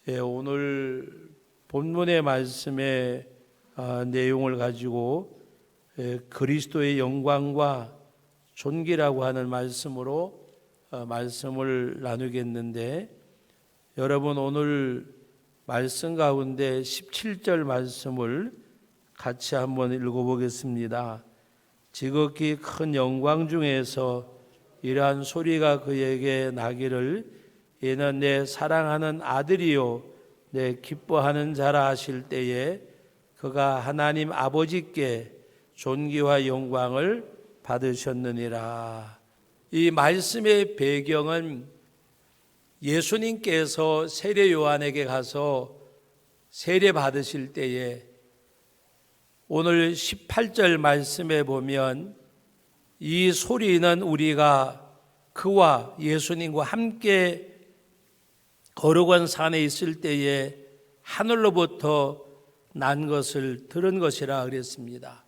오늘 본문의 말씀의 내용을 가지고 그리스도의 영광과 존귀라고 하는 말씀으로 말씀을 나누겠는데, 여러분 오늘 말씀 가운데 17절 말씀을 같이 한번 읽어보겠습니다. 지극히 큰 영광 중에서 이러한 소리가 그에게 나기를, 이는 내 사랑하는 아들이요 내 기뻐하는 자라 하실 때에 그가 하나님 아버지께 존귀와 영광을 받으셨느니라. 이 말씀의 배경은 예수님께서 세례 요한에게 가서 세례 받으실 때에 오늘 18절 말씀에 보면 이 소리는 우리가 그와 예수님과 함께 거룩한 산에 있을 때에 하늘로부터 난 것을 들은 것이라 그랬습니다.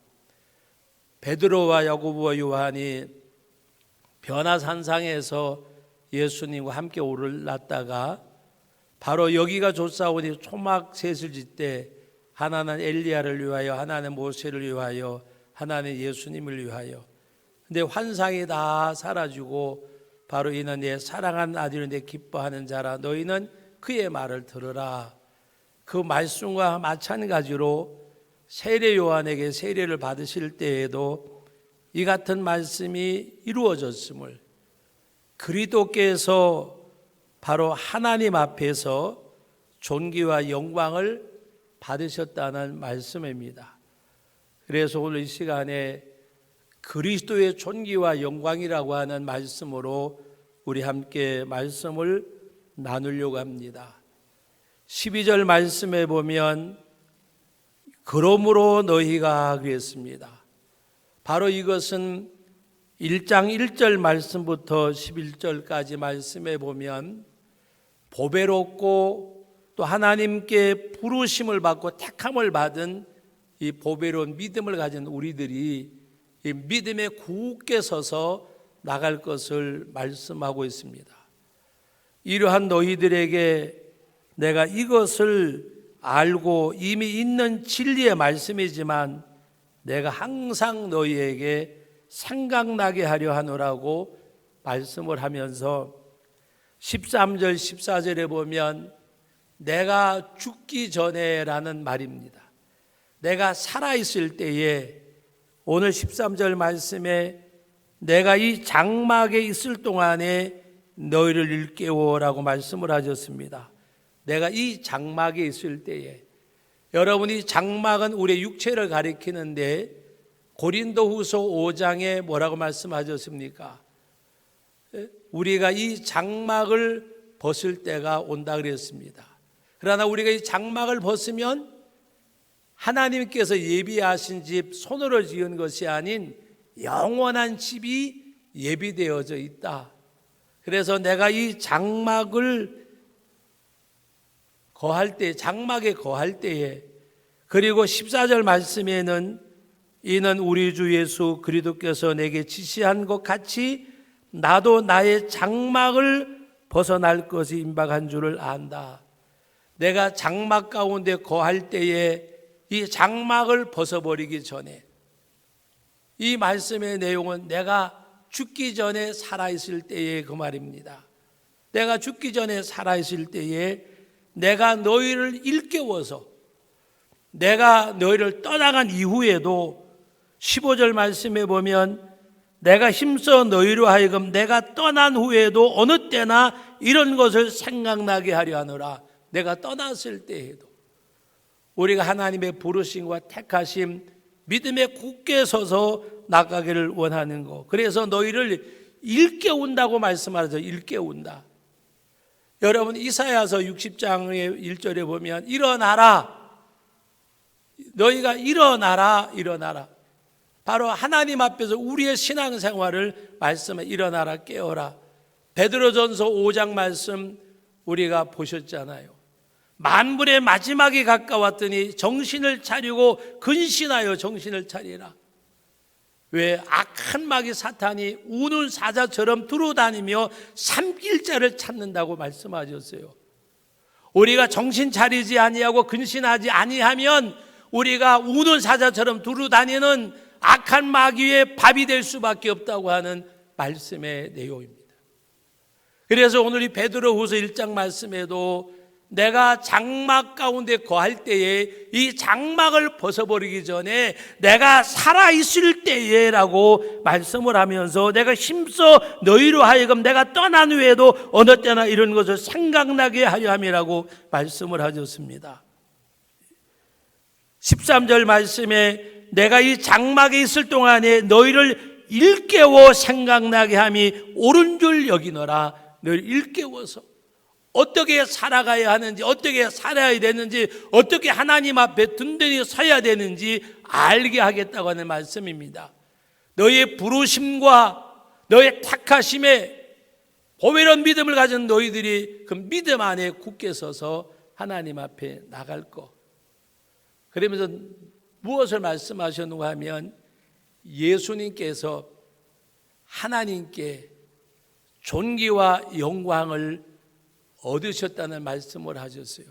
베드로와 야고보와 요한이 변화산상에서 예수님과 함께 올랐다가 바로 여기가 조사오니 초막 셋을 짓되 하나는 엘리야를 위하여, 하나는 모세를 위하여, 하나는 예수님을 위하여. 근데 환상이 다 사라지고 바로 이는 내 사랑하는 아들이 내 기뻐하는 자라, 너희는 그의 말을 들으라. 그 말씀과 마찬가지로 세례 요한에게 세례를 받으실 때에도 이 같은 말씀이 이루어졌음을, 그리스도께서 바로 하나님 앞에서 존귀와 영광을 받으셨다는 말씀입니다. 그래서 오늘 이 시간에 그리스도의 존귀와 영광이라고 하는 말씀으로 우리 함께 말씀을 나누려고 합니다. 12절 말씀에 보면 그러므로 너희가 그랬습니다. 바로 이것은 1장 1절 말씀부터 11절까지 말씀에 보면 보배롭고 또 하나님께 부르심을 받고 택함을 받은 이 보배로운 믿음을 가진 우리들이 이 믿음에 굳게 서서 나갈 것을 말씀하고 있습니다. 이러한 너희들에게 내가 이것을 알고 이미 있는 진리의 말씀이지만 내가 항상 너희에게 생각나게 하려 하노라고 말씀을 하면서 13절 14절에 보면 내가 죽기 전에 라는 말입니다. 내가 살아있을 때에, 오늘 13절 말씀에 내가 이 장막에 있을 동안에 너희를 일깨워라고 말씀을 하셨습니다. 내가 이 장막에 있을 때에, 여러분이 장막은 우리의 육체를 가리키는데 고린도후서 5장에 뭐라고 말씀하셨습니까? 우리가 이 장막을 벗을 때가 온다 그랬습니다. 그러나 우리가 이 장막을 벗으면 하나님께서 예비하신 집, 손으로 지은 것이 아닌 영원한 집이 예비되어져 있다. 그래서 내가 이 장막을 거할 때, 장막에 거할 때에, 그리고 14절 말씀에는 이는 우리 주 예수 그리스도께서 내게 지시한 것 같이 나도 나의 장막을 벗어날 것이 임박한 줄을 안다. 내가 장막 가운데 거할 때에 이 장막을 벗어버리기 전에, 이 말씀의 내용은 내가 죽기 전에 살아있을 때의 그 말입니다. 내가 죽기 전에 살아있을 때에 내가 너희를 일깨워서, 내가 너희를 떠나간 이후에도 15절 말씀에 보면 내가 힘써 너희로 하여금 내가 떠난 후에도 어느 때나 이런 것을 생각나게 하려 하노라. 내가 떠났을 때에도 우리가 하나님의 부르심과 택하심, 믿음에 굳게 서서 나가기를 원하는 것. 그래서 너희를 일깨운다고 말씀하죠. 일깨운다. 여러분 이사야서 60장의 1절에 보면 일어나라, 너희가 일어나라, 일어나라. 바로 하나님 앞에서 우리의 신앙생활을 말씀해, 일어나라, 깨어라. 베드로전서 5장 말씀 우리가 보셨잖아요. 만물의 마지막이 가까웠더니 정신을 차리고 근신하여 정신을 차리라. 왜? 악한 마귀 사탄이 우는 사자처럼 두루다니며 삼킬 자를 찾는다고 말씀하셨어요. 우리가 정신 차리지 아니하고 근신하지 아니하면 우리가 우는 사자처럼 두루 다니는 악한 마귀의 밥이 될 수밖에 없다고 하는 말씀의 내용입니다. 그래서 오늘 이 베드로후서 1장 말씀에도 내가 장막 가운데 거할 때에 이 장막을 벗어버리기 전에 내가 살아있을 때에 라고 말씀을 하면서 내가 힘써 너희로 하여금 내가 떠난 후에도 어느 때나 이런 것을 생각나게 하려 함이라고 말씀을 하셨습니다. 13절 말씀에 내가 이 장막에 있을 동안에 너희를 일깨워 생각나게 함이 옳은 줄 여기너라. 너희를 일깨워서 어떻게 살아가야 하는지, 어떻게 살아야 되는지, 어떻게 하나님 앞에 든든히 서야 되는지 알게 하겠다고 하는 말씀입니다. 너희의 부르심과 너희의 택하심에 보배로운 믿음을 가진 너희들이 그 믿음 안에 굳게 서서 하나님 앞에 나갈 것. 그러면서 무엇을 말씀하셨는가 하면 예수님께서 하나님께 존귀와 영광을 얻으셨다는 말씀을 하셨어요.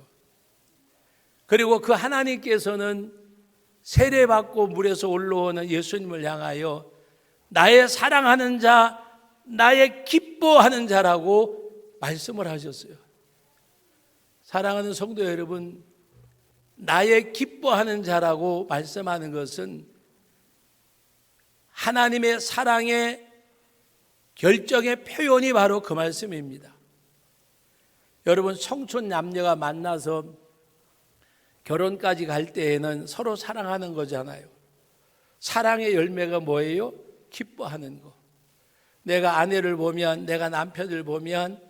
그리고 그 하나님께서는 세례받고 물에서 올라오는 예수님을 향하여 나의 사랑하는 자, 나의 기뻐하는 자라고 말씀을 하셨어요. 사랑하는 성도 여러분, 나의 기뻐하는 자라고 말씀하는 것은 하나님의 사랑의 결정의 표현이 바로 그 말씀입니다. 여러분, 청춘 남녀가 만나서 결혼까지 갈 때에는 서로 사랑하는 거잖아요. 사랑의 열매가 뭐예요? 기뻐하는 거. 내가 아내를 보면, 내가 남편을 보면,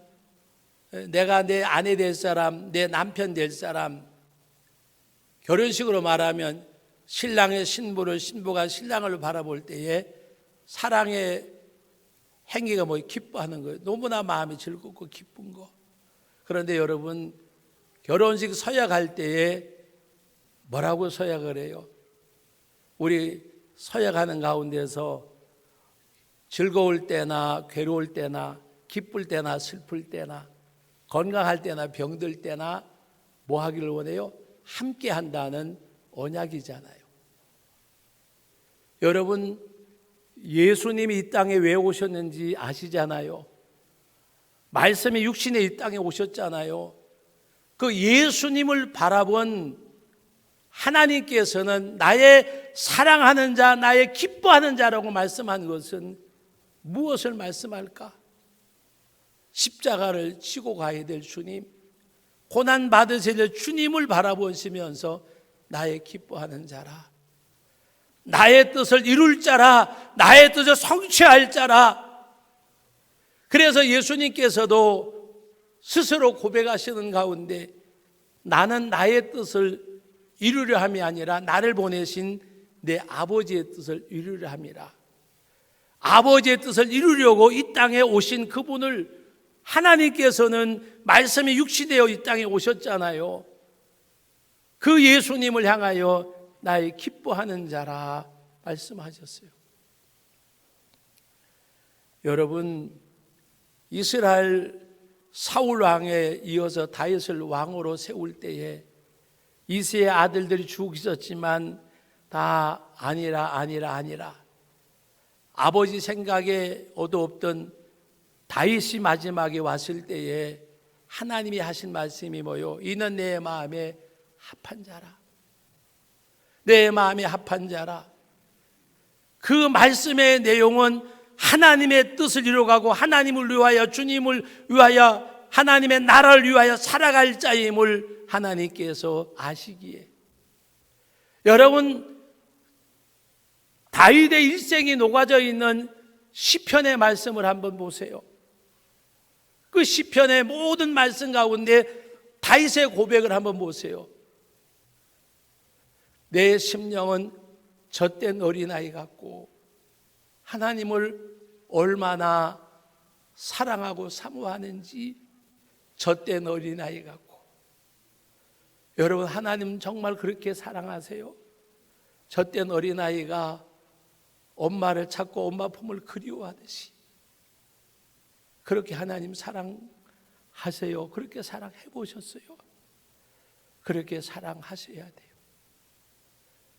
내가 내 아내 될 사람, 내 남편 될 사람, 결혼식으로 말하면 신랑의 신부를, 신부가 신랑을 바라볼 때에 사랑의 행위가 뭐예요? 기뻐하는 거예요. 너무나 마음이 즐겁고 기쁜 거. 그런데 여러분, 결혼식 서약할 때에 뭐라고 서약을 해요? 우리 서약하는 가운데서 즐거울 때나 괴로울 때나 기쁠 때나 슬플 때나 건강할 때나 병들 때나 뭐 하기를 원해요? 함께 한다는 언약이잖아요. 여러분, 예수님이 이 땅에 왜 오셨는지 아시잖아요. 말씀이 육신에 이 땅에 오셨잖아요. 그 예수님을 바라본 하나님께서는 나의 사랑하는 자, 나의 기뻐하는 자라고 말씀한 것은 무엇을 말씀할까? 십자가를 지고 가야 될 주님, 고난 받으셔야 될 주님을 바라보시면서 나의 기뻐하는 자라, 나의 뜻을 이룰 자라, 나의 뜻을 성취할 자라. 그래서 예수님께서도 스스로 고백하시는 가운데 나는 나의 뜻을 이루려 함이 아니라 나를 보내신 내 아버지의 뜻을 이루려 함이라. 아버지의 뜻을 이루려고 이 땅에 오신 그분을 하나님께서는 말씀이 육신되어 이 땅에 오셨잖아요. 그 예수님을 향하여 나의 기뻐하는 자라 말씀하셨어요. 여러분, 이스라엘 사울 왕에 이어서 다윗을 왕으로 세울 때에 이새의 아들들이 죽으셨지만 다 아니라 아버지 생각에 얻어없던 다윗이 마지막에 왔을 때에 하나님이 하신 말씀이 뭐요? 이는 내 마음에 합한 자라. 내 마음에 합한 자라. 그 말씀의 내용은 하나님의 뜻을 이루어가고 하나님을 위하여, 주님을 위하여, 하나님의 나라를 위하여 살아갈 자임을 하나님께서 아시기에, 여러분, 다윗의 일생이 녹아져 있는 시편의 말씀을 한번 보세요. 그 시편의 모든 말씀 가운데 다윗의 고백을 한번 보세요. 내 심령은 젖된 어린아이 같고 하나님을 얼마나 사랑하고 사모하는지 젖된 어린아이 같고. 여러분, 하나님 정말 그렇게 사랑하세요? 젖된 어린아이가 엄마를 찾고 엄마 품을 그리워하듯이 그렇게 하나님 사랑하세요? 그렇게 사랑해 보셨어요? 그렇게 사랑하셔야 돼요.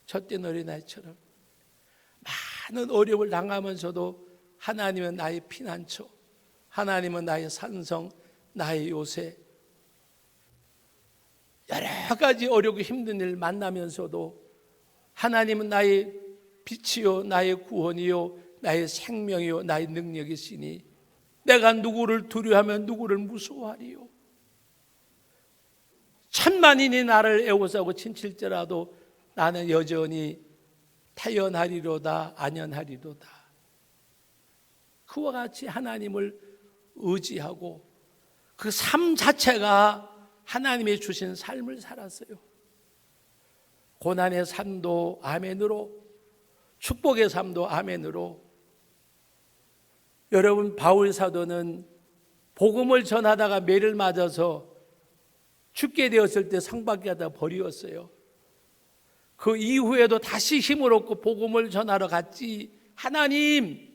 젖된 어린아이처럼 많은 어려움을 당하면서도 하나님은 나의 피난처, 하나님은 나의 산성, 나의 요새. 여러 가지 어렵고 힘든 일 만나면서도 하나님은 나의 빛이요, 나의 구원이요, 나의 생명이요, 나의 능력이시니 내가 누구를 두려워하면 누구를 무서워하리요. 천만인이 나를 애워싸고 친칠지라도 나는 여전히 태연하리로다, 안연하리로다. 그와 같이 하나님을 의지하고 그 삶 자체가 하나님이 주신 삶을 살았어요. 고난의 삶도 아멘으로, 축복의 삶도 아멘으로. 여러분, 바울 사도는 복음을 전하다가 매를 맞아서 죽게 되었을 때 상밖에 하다 버리었어요. 그 이후에도 다시 힘을 얻고 복음을 전하러 갔지, 하나님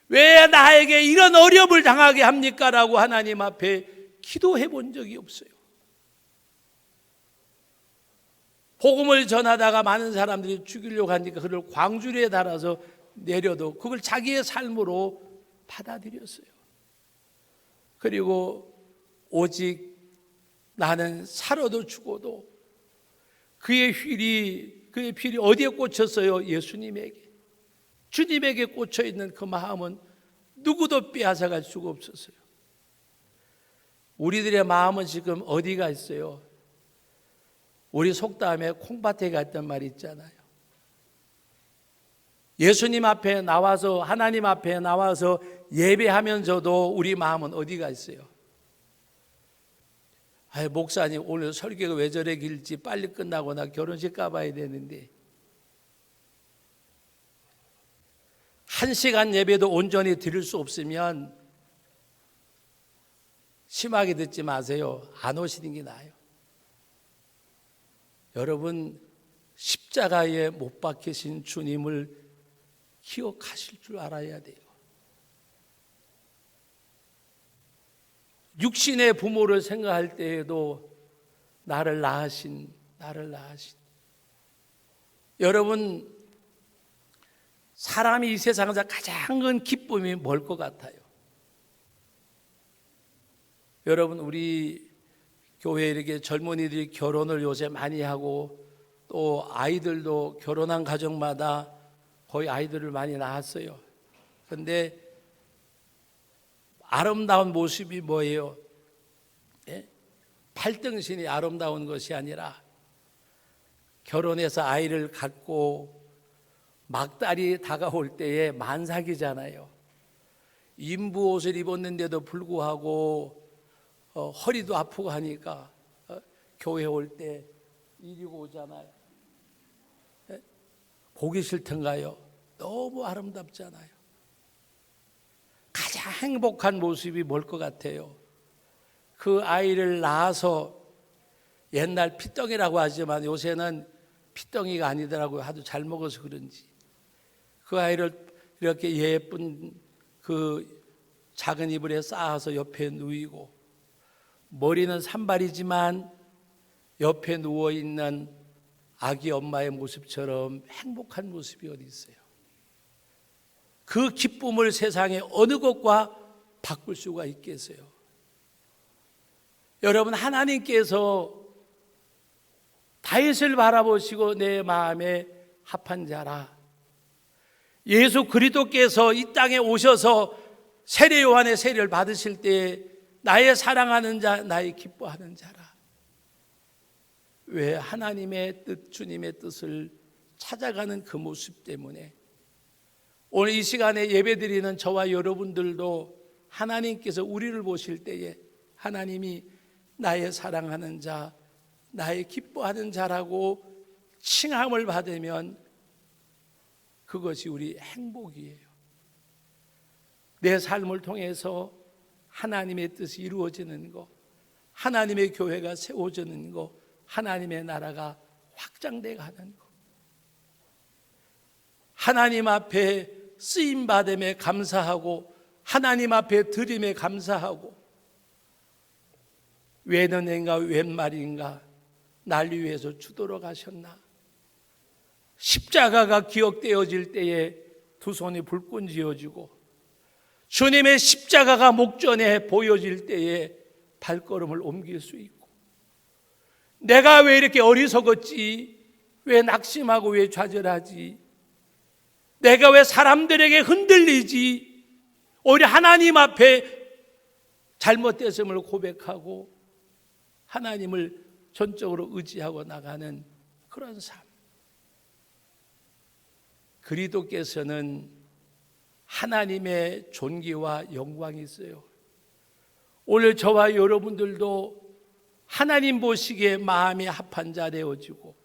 왜 나에게 이런 어려움을 당하게 합니까? 라고 하나님 앞에 기도해 본 적이 없어요. 복음을 전하다가 많은 사람들이 죽이려고 하니까 그를 광주리에 달아서 내려도 그걸 자기의 삶으로 받아들였어요. 그리고 오직 나는 살아도 죽어도 그의 필이 어디에 꽂혔어요? 예수님에게. 주님에게 꽂혀 있는 그 마음은 누구도 빼앗아갈 수가 없었어요. 우리들의 마음은 지금 어디가 있어요? 우리 속담에 콩밭에 갔단 말이 있잖아요. 예수님 앞에 나와서, 하나님 앞에 나와서 예배하면서도 우리 마음은 어디가 있어요? 목사님 오늘 설교가 왜 저래 길지, 빨리 끝나고 나 결혼식 가봐야 되는데. 1시간 예배도 온전히 드릴 수 없으면 심하게 듣지 마세요. 안 오시는 게 나아요. 여러분, 십자가에 못 박히신 주님을 기억하실 줄 알아야 돼요. 육신의 부모를 생각할 때에도 나를 낳으신. 여러분, 사람이 이 세상에서 가장 큰 기쁨이 뭘 것 같아요? 여러분, 우리 교회에 이렇게 젊은이들이 결혼을 요새 많이 하고 또 아이들도 결혼한 가정마다 거의 아이들을 많이 낳았어요. 그런데 아름다운 모습이 뭐예요? 팔등신이 아름다운 것이 아니라 결혼해서 아이를 갖고 막달이 다가올 때에 만삭이잖아요. 인부 옷을 입었는데도 불구하고 허리도 아프고 하니까 교회 올 때 이리고 오잖아요. 보기 싫던가요? 너무 아름답잖아요. 가장 행복한 모습이 뭘 것 같아요? 그 아이를 낳아서, 옛날 피덩이라고 하지만 요새는 피덩이가 아니더라고요. 하도 잘 먹어서 그런지. 그 아이를 이렇게 예쁜 그 작은 이불에 쌓아서 옆에 누이고, 머리는 산발이지만 옆에 누워있는 아기 엄마의 모습처럼 행복한 모습이 어디 있어요? 그 기쁨을 세상에 어느 것과 바꿀 수가 있겠어요? 여러분, 하나님께서 다윗을 바라보시고 내 마음에 합한 자라, 예수 그리스도께서 이 땅에 오셔서 세례 요한의 세례를 받으실 때 나의 사랑하는 자, 나의 기뻐하는 자라. 왜? 하나님의 뜻, 주님의 뜻을 찾아가는 그 모습 때문에 오늘 이 시간에 예배드리는 저와 여러분들도 하나님께서 우리를 보실 때에 하나님이 나의 사랑하는 자, 나의 기뻐하는 자라고 칭함을 받으면 그것이 우리 행복이에요. 내 삶을 통해서 하나님의 뜻이 이루어지는 것, 하나님의 교회가 세워지는 것, 하나님의 나라가 확장돼 가는 것, 하나님 앞에 쓰임받음에 감사하고 하나님 앞에 드림에 감사하고, 왜 너네인가 웬 말인가, 날 위해서 죽도록 하셨나? 십자가가 기억되어질 때에 두 손이 불끈 쥐어지고 주님의 십자가가 목전에 보여질 때에 발걸음을 옮길 수 있고, 내가 왜 이렇게 어리석었지? 왜 낙심하고 왜 좌절하지? 내가 왜 사람들에게 흔들리지? 오히려 하나님 앞에 잘못됐음을 고백하고 하나님을 전적으로 의지하고 나가는 그런 삶. 그리스도께서는 하나님의 존귀와 영광이 있어요. 오늘 저와 여러분들도 하나님 보시기에 마음이 합한 자 되어지고,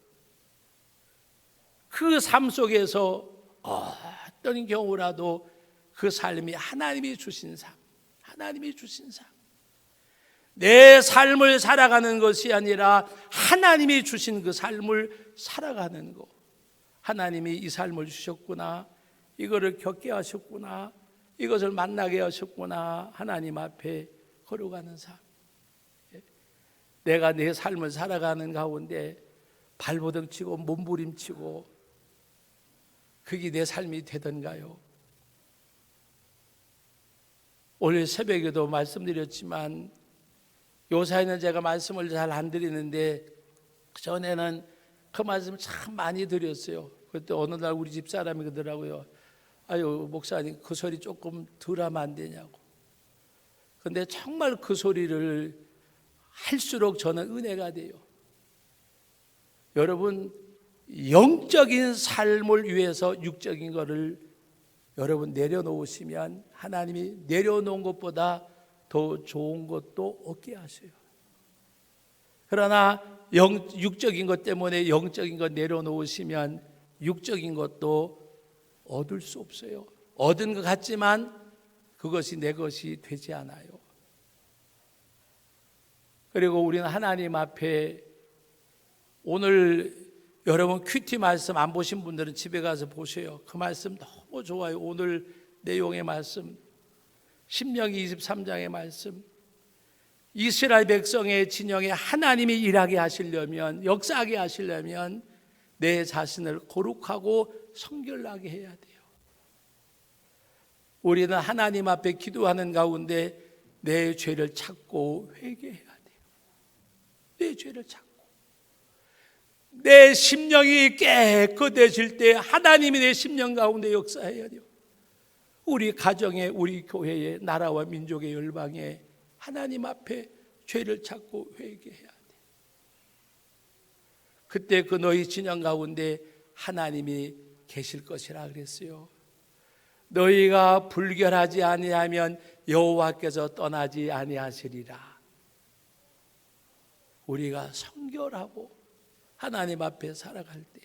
그 삶 속에서 어떤 경우라도 그 삶이 하나님이 주신 삶, 하나님이 주신 삶, 내 삶을 살아가는 것이 아니라 하나님이 주신 그 삶을 살아가는 것. 하나님이 이 삶을 주셨구나, 이거를 겪게 하셨구나, 이것을 만나게 하셨구나, 하나님 앞에 걸어가는 삶. 내가 내 삶을 살아가는 가운데 발버둥 치고 몸부림치고 그게 내 삶이 되던가요? 오늘 새벽에도 말씀드렸지만 요사이는 제가 말씀을 잘 안 드리는데 전에는 그 말씀 참 많이 드렸어요. 그때 어느 날 우리 집사람이 그러더라고요. 아유 목사님, 그 소리 조금 덜 하면 안 되냐고. 근데 정말 그 소리를 할수록 저는 은혜가 돼요. 여러분, 영적인 삶을 위해서 육적인 것을 여러분 내려놓으시면 하나님이 내려놓은 것보다 더 좋은 것도 얻게 하세요. 그러나 육적인 것 때문에 영적인 것 내려놓으시면 육적인 것도 얻을 수 없어요. 얻은 것 같지만 그것이 내 것이 되지 않아요. 그리고 우리는 하나님 앞에, 오늘 여러분 큐티 말씀 안 보신 분들은 집에 가서 보세요. 그 말씀 너무 좋아요. 오늘 내용의 말씀, 신명기 23장의 말씀. 이스라엘 백성의 진영에 하나님이 일하게 하시려면, 역사하게 하시려면 내 자신을 거룩하고 성결나게 해야 돼요. 우리는 하나님 앞에 기도하는 가운데 내 죄를 찾고 회개해야 돼요. 내 죄를 찾고 내 심령이 깨끗해질 때 하나님이 내 심령 가운데 역사해야 돼요. 우리 가정에, 우리 교회에, 나라와 민족의 열방에 하나님 앞에 죄를 찾고 회개해야 돼. 그때 그 너희 진영 가운데 하나님이 계실 것이라 그랬어요. 너희가 불결하지 아니하면 여호와께서 떠나지 아니하시리라. 우리가 성결하고 하나님 앞에 살아갈 때,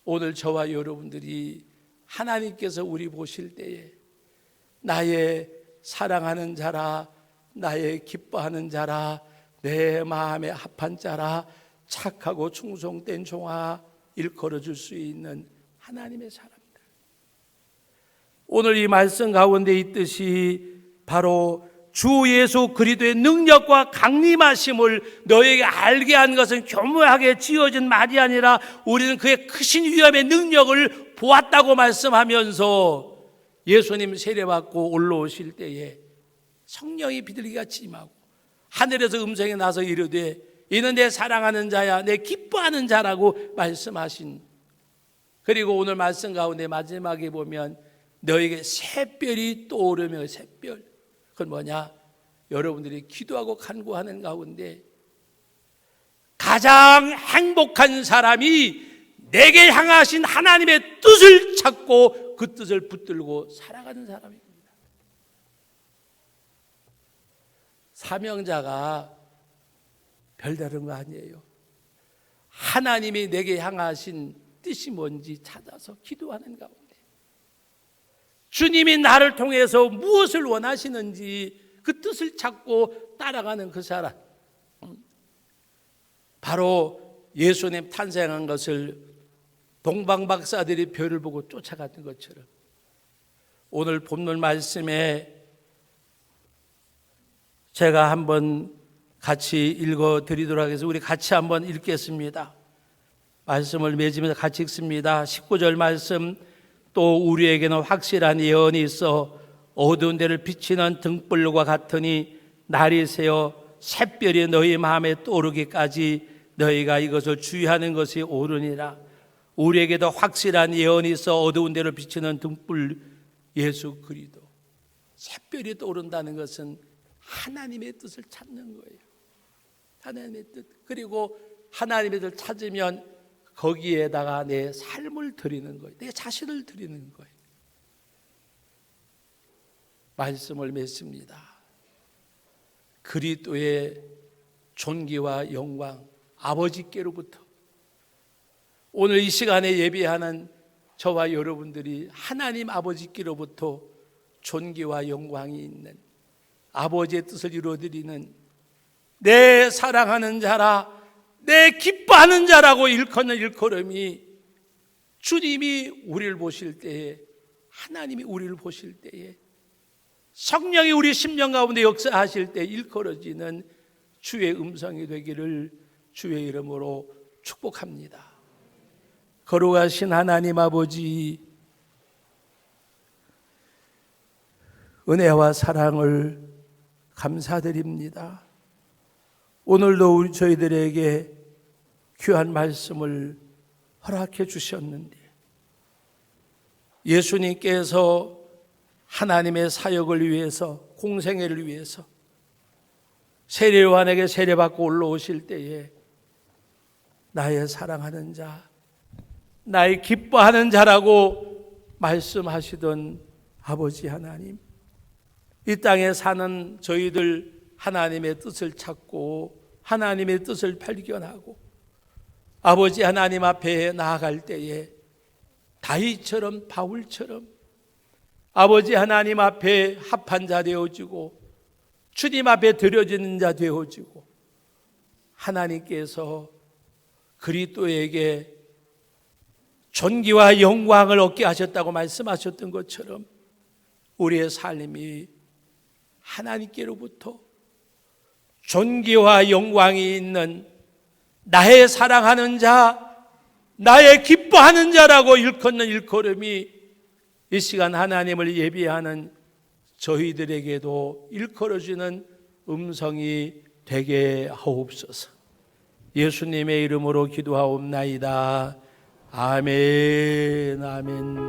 오늘 저와 여러분들이 하나님께서 우리 보실 때에 나의 사랑하는 자라, 나의 기뻐하는 자라, 내 마음에 합한 자라, 착하고 충성된 종아, 일컬어 줄 수 있는 하나님의 사람들. 오늘 이 말씀 가운데 있듯이 바로 주 예수 그리스도의 능력과 강림하심을 너에게 알게 한 것은 교묘하게 지어진 말이 아니라 우리는 그의 크신 위엄의 능력을 보았다고 말씀하면서 예수님 세례받고 올라오실 때에 성령이 비둘기같이 임하고 하늘에서 음성이 나서 이르되 이는 내 사랑하는 자야, 내 기뻐하는 자라고 말씀하신, 그리고 오늘 말씀 가운데 마지막에 보면 너에게 새별이 떠오르며, 새별, 그건 뭐냐? 여러분들이 기도하고 간구하는 가운데 가장 행복한 사람이 내게 향하신 하나님의 뜻을 찾고 그 뜻을 붙들고 살아가는 사람입니다. 사명자가 별다른 거 아니에요. 하나님이 내게 향하신 뜻이 뭔지 찾아서 기도하는 가운데 주님이 나를 통해서 무엇을 원하시는지 그 뜻을 찾고 따라가는 그 사람, 바로 예수님 탄생한 것을 동방박사들이 별을 보고 쫓아갔던 것처럼 오늘 본문 말씀에 제가 한번 같이 읽어드리도록 하겠습니다. 우리 같이 한번 읽겠습니다. 말씀을 맺으면서 같이 읽습니다. 19절 말씀. 또 우리에게는 확실한 예언이 있어 어두운 데를 비치는 등불과 같으니 날이 새어 샛별이 너희 마음에 떠오르기까지 너희가 이것을 주의하는 것이 옳으니라. 우리에게도 확실한 예언이 있어 어두운 데를 비치는 등불 예수 그리스도. 샛별이 떠오른다는 것은 하나님의 뜻을 찾는 거예요. 하나님의 뜻. 그리고 하나님의 뜻을 찾으면 거기에다가 내 삶을 드리는 거예요. 내 자신을 드리는 거예요. 말씀을 맺습니다. 그리스도의 존귀와 영광, 아버지께로부터 오늘 이 시간에 예배하는 저와 여러분들이 하나님 아버지께로부터 존귀와 영광이 있는 아버지의 뜻을 이루어드리는 내 사랑하는 자라, 내 기뻐하는 자라고 일컫는 일컬음이 주님이 우리를 보실 때에, 하나님이 우리를 보실 때에, 성령이 우리 심령 가운데 역사하실 때 일컬어지는 주의 음성이 되기를 주의 이름으로 축복합니다. 거룩하신 하나님 아버지, 은혜와 사랑을 감사드립니다. 오늘도 저희들에게 귀한 말씀을 허락해 주셨는데 예수님께서 하나님의 사역을 위해서, 공생애를 위해서 세례요한에게 세례받고 올라오실 때에 나의 사랑하는 자, 나의 기뻐하는 자라고 말씀하시던 아버지 하나님, 이 땅에 사는 저희들 하나님의 뜻을 찾고 하나님의 뜻을 발견하고 아버지 하나님 앞에 나아갈 때에 다윗처럼, 바울처럼 아버지 하나님 앞에 합한 자 되어지고 주님 앞에 드려지는 자 되어지고 하나님께서 그리스도에게 존귀와 영광을 얻게 하셨다고 말씀하셨던 것처럼 우리의 삶이 하나님께로부터 존귀와 영광이 있는 나의 사랑하는 자, 나의 기뻐하는 자라고 일컫는 일컬음이 이 시간 하나님을 예비하는 저희들에게도 일컬어지는 음성이 되게 하옵소서. 예수님의 이름으로 기도하옵나이다. 아멘, 아멘.